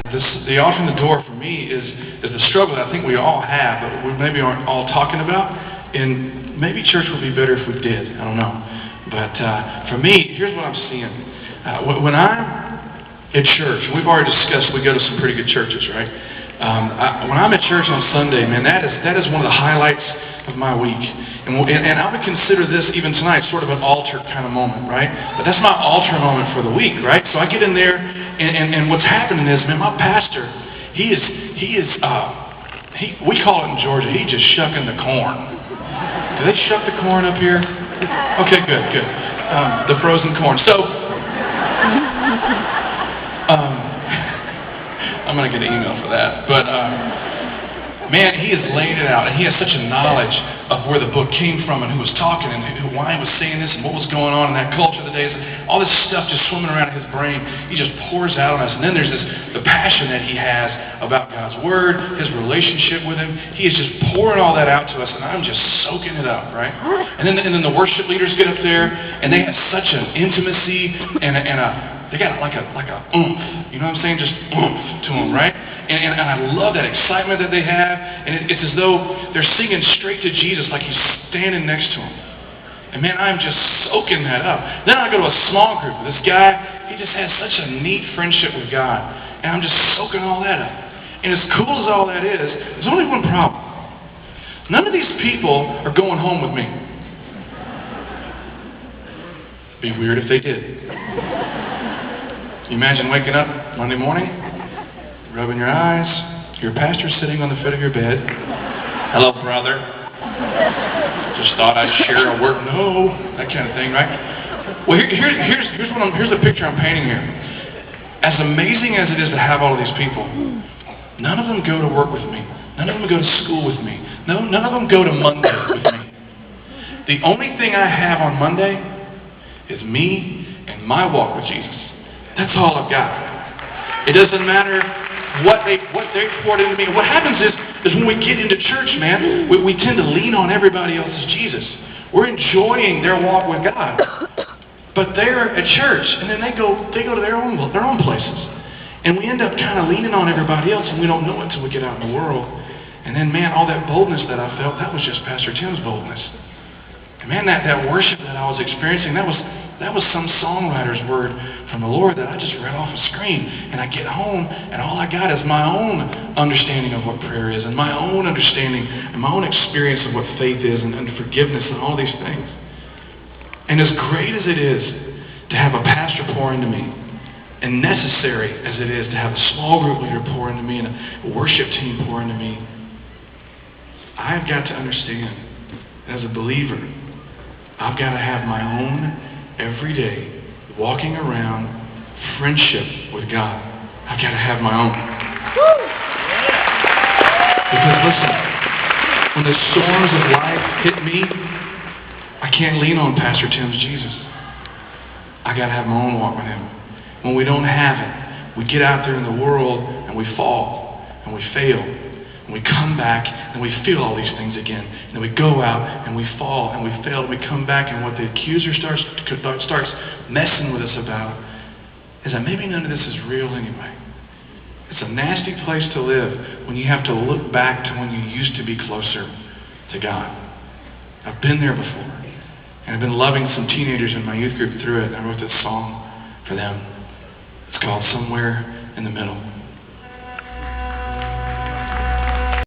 The altar and the door for me is the struggle that I think we all have, but we maybe aren't all talking about. And maybe church would be better if we did. I don't know. But for me, here's what I'm seeing. When I'm at church, and we've already discussed we go to some pretty good churches, right? When I'm at church on Sunday, man, that is one of the highlights of my week. And I would consider this, even tonight, sort of an altar kind of moment, right? But that's my altar moment for the week, right? So I get in there, and what's happening is, man, my pastor, we call it in Georgia, he's just shucking the corn. Do they shuck the corn up here? Okay, good. The frozen corn. So, I'm going to get an email for that. But, man, he is laying it out, and he has such a knowledge of where the book came from and who was talking and why he was saying this and what was going on in that culture of the days. All this stuff just swimming around in his brain. He just pours out on us. And then there's the passion that he has about God's Word, his relationship with Him. He is just pouring all that out to us, and I'm just soaking it up, right? And then the worship leaders get up there, and they have such an intimacy they got like a oomph, you know what I'm saying? Just oomph to them, right? And I love that excitement that they have, and it's as though they're singing straight to Jesus like He's standing next to them. And man, I'm just soaking that up. Then I go to a small group. This guy, he just has such a neat friendship with God, and I'm just soaking all that up. And as cool as all that is, there's only one problem. None of these people are going home with me. It'd be weird if they did. You imagine waking up Monday morning, rubbing your eyes, your pastor sitting on the foot of your bed. Hello, brother. Just thought I'd share a word. No, that kind of thing, right? Well, here's the picture I'm painting here. As amazing as it is to have all of these people, none of them go to work with me. None of them go to school with me. None of them go to Monday with me. The only thing I have on Monday is me and my walk with Jesus. That's all I've got. It doesn't matter what they poured into me. What happens is when we get into church, man, we tend to lean on everybody else's Jesus. We're enjoying their walk with God, but they're at church, and then they go to their own places, and we end up kind of leaning on everybody else, and we don't know it until we get out in the world. And then, man, all that boldness that I felt, that was just Pastor Tim's boldness. And man, that worship that I was experiencing, that was some songwriter's word from the Lord that I just read off a screen. And I get home, and all I got is my own understanding of what prayer is, and my own understanding, and my own experience of what faith is, and forgiveness, and all these things. And as great as it is to have a pastor pour into me, and necessary as it is to have a small group leader pour into me, and a worship team pour into me, I've got to understand, as a believer, I've got to have my own everyday walking around friendship with God. I've got to have my own. Because listen, when the storms of life hit me, I can't lean on Pastor Tim's Jesus. I got to have my own walk with Him. When we don't have it, we get out there in the world and we fall and we fail. And we come back and we feel all these things again. And then we go out and we fall and we fail and we come back, and what the accuser starts messing with us about is that maybe none of this is real anyway. It's a nasty place to live when you have to look back to when you used to be closer to God. I've been there before. And I've been loving some teenagers in my youth group through it. And I wrote this song for them. It's called Somewhere in the Middle.